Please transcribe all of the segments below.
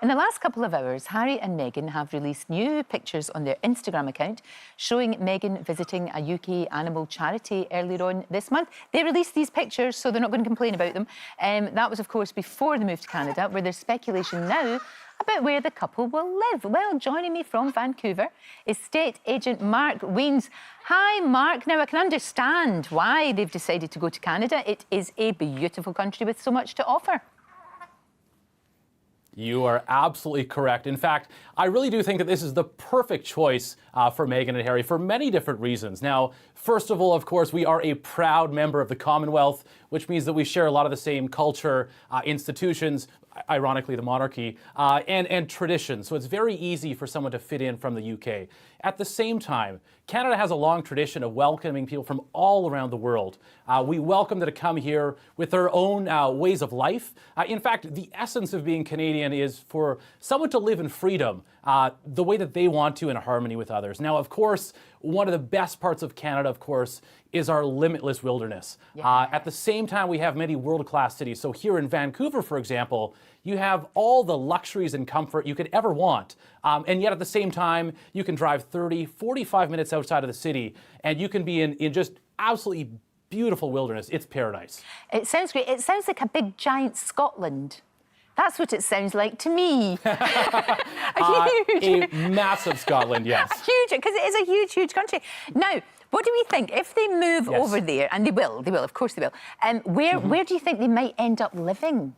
In the last couple of hours, Harry and Meghan have released new pictures on their Instagram account showing Meghan visiting a UK animal charity earlier on this month. They released these pictures, so they're not going to complain about them. That was, of course, before the move to Canada, where there's speculation now about where the couple will live. Well, joining me from Vancouver is state agent Mark Wiens. Hi, Mark. Now, I can understand why they've decided to go to Canada. It is a beautiful country with so much to offer. You are absolutely correct. In fact, I really do think that this is the perfect choice for Meghan and Harry for many different reasons. Now, first of all, of course, we are a proud member of the Commonwealth, which means that we share a lot of the same culture, institutions, ironically the monarchy, and traditions. So it's very easy for someone to fit in from the UK. At the same time, Canada has a long tradition of welcoming people from all around the world. We welcome them to come here with their own ways of life. In fact, the essence of being Canadian is for someone to live in freedom, the way that they want to in harmony with others. Now, of course, one of the best parts of Canada, of course, is our limitless wilderness. Yeah. At the same time, we have many world-class cities. So here in Vancouver, for example, you have all the luxuries and comfort you could ever want. And yet at the same time, you can drive 30, 45 minutes outside of the city, and you can be in just absolutely beautiful wilderness. It's paradise. It sounds great. It sounds like a big, giant Scotland. That's what it sounds like to me. A massive Scotland, yes. Huge, because it is a huge, huge country. Now, what do we think? If they move over there, and they will, of course they will, where do you think they might end up living?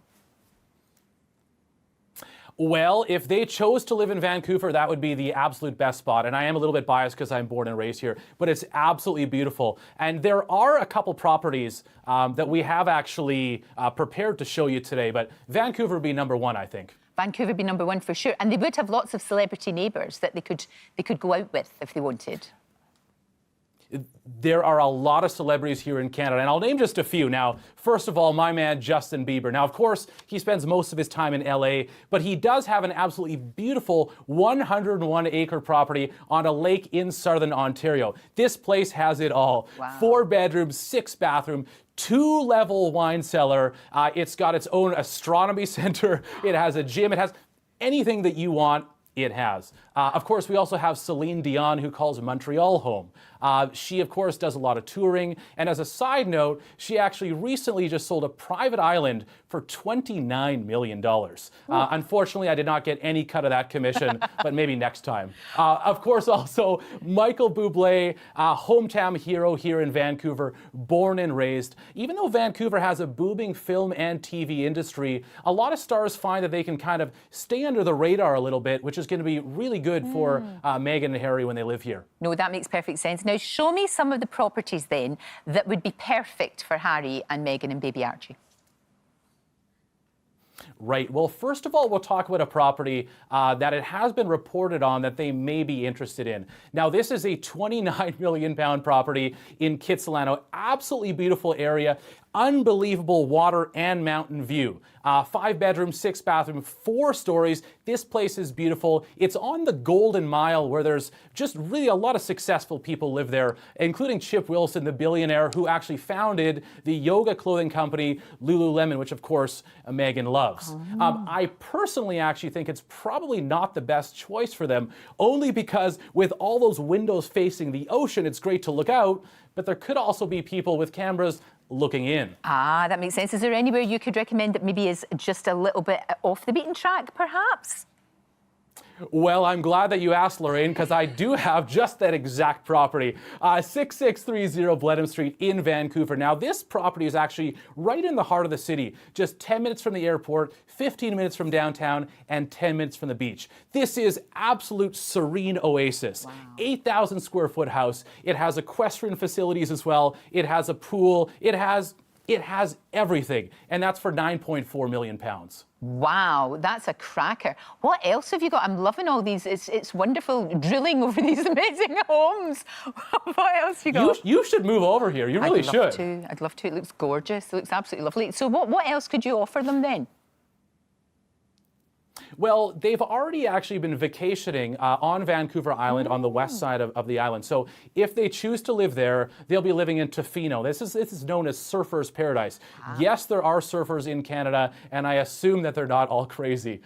Well, if they chose to live in Vancouver, that would be the absolute best spot. And I am a little bit biased because I'm born and raised here, but it's absolutely beautiful. And there are a couple properties that we have actually prepared to show you today, but Vancouver would be number one, I think. Vancouver would be number one for sure. And they would have lots of celebrity neighbours that they could go out with if they wanted. There are a lot of celebrities here in Canada, and I'll name just a few. Now, first of all, my man, Justin Bieber. Now, of course, he spends most of his time in LA, but he does have an absolutely beautiful 101-acre property on a lake in southern Ontario. This place has it all. Wow. 4 bedrooms, 6 bathrooms, 2-level wine cellar. It's got its own astronomy center. It has a gym. It has anything that you want. It has. Of course, we also have Celine Dion, who calls Montreal home. She, of course, does a lot of touring. And as a side note, she actually recently just sold a private island for $29 million. Unfortunately, I did not get any cut of that commission, but maybe next time. Of course, also, Michael Bublé, hometown hero here in Vancouver, born and raised. Even though Vancouver has a booming film and TV industry, a lot of stars find that they can kind of stay under the radar a little bit, which is going to be really good for Meghan and Harry when they live here. No, that makes perfect sense. Now, show me some of the properties then that would be perfect for Harry and Meghan and baby Archie. Right. Well, first of all, we'll talk about a property that it has been reported on that they may be interested in. Now, this is a £29 million property in Kitsilano. Absolutely beautiful area. Unbelievable water and mountain view. 5 bedrooms, 6 bathrooms, 4 stories. This place is beautiful. It's on the Golden Mile, where there's just really a lot of successful people live there, including Chip Wilson, the billionaire who actually founded the yoga clothing company Lululemon, which of course Meghan loves. I personally actually think it's probably not the best choice for them, only because with all those windows facing the ocean, it's great to look out, but there could also be people with cameras looking in. That makes sense. Is there anywhere you could recommend that maybe is just a little bit off the beaten track, perhaps? Well, I'm glad that you asked, Lorraine, because I do have just that exact property. 6630 Blenheim Street in Vancouver. Now, this property is actually right in the heart of the city, just 10 minutes from the airport, 15 minutes from downtown, and 10 minutes from the beach. This is absolute serene oasis. Wow. 8,000 square foot house. It has equestrian facilities as well. It has a pool. It has everything, and that's for £9.4 million. Wow, that's a cracker. What else have you got? I'm loving all these. It's wonderful drilling over these amazing homes. What else you got? You should move over here. You really should. I'd love to. It looks gorgeous. It looks absolutely lovely. So what else could you offer them then? Well, they've already actually been vacationing on Vancouver Island on the west side of the island. So if they choose to live there, they'll be living in Tofino. This is known as surfers' paradise. Yes, there are surfers in Canada, and I assume that they're not all crazy.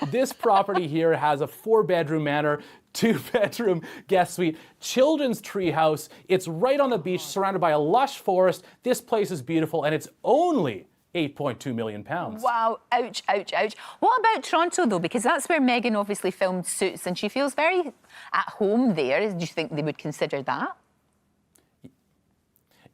This property here has a 4-bedroom manor, 2-bedroom guest suite, children's treehouse. It's right on the beach, surrounded by a lush forest. This place is beautiful, and it's only £8.2 million. Wow, ouch, ouch, ouch. What about Toronto, though? Because that's where Meghan obviously filmed Suits, and she feels very at home there. Do you think they would consider that?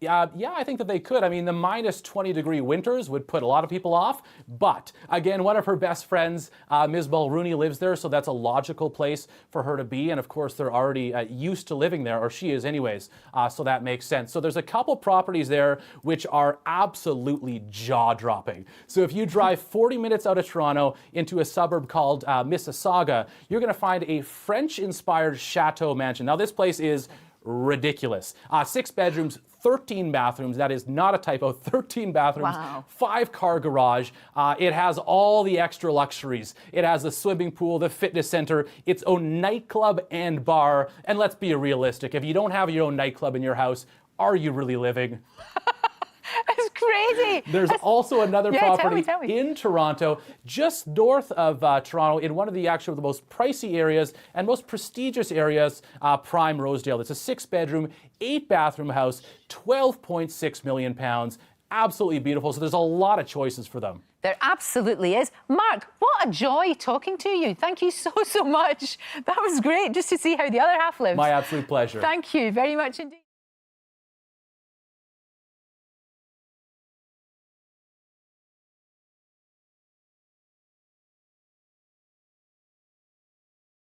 Yeah, I think that they could. I mean, the minus 20-degree winters would put a lot of people off. But again, one of her best friends, Ms. Mulrooney, lives there, so that's a logical place for her to be. And of course, they're already used to living there, or she is anyways, so that makes sense. So there's a couple properties there which are absolutely jaw-dropping. So if you drive 40 minutes out of Toronto into a suburb called Mississauga, you're going to find a French-inspired chateau mansion. Now, this place is ridiculous. 6 bedrooms, 13 bathrooms. That is not a typo. 13 bathrooms, wow. 5-car garage. It has all the extra luxuries. It has the swimming pool, the fitness center, its own nightclub and bar. And let's be realistic. If you don't have your own nightclub in your house, are you really living? It's crazy. There's also another property tell me. in Toronto, just north of Toronto, in one of the most pricey areas and most prestigious areas, Prime Rosedale. It's a 6-bedroom, 8-bathroom house, £12.6 million. Absolutely beautiful. So there's a lot of choices for them. There absolutely is. Mark, what a joy talking to you. Thank you so much. That was great just to see how the other half lives. My absolute pleasure. Thank you very much indeed.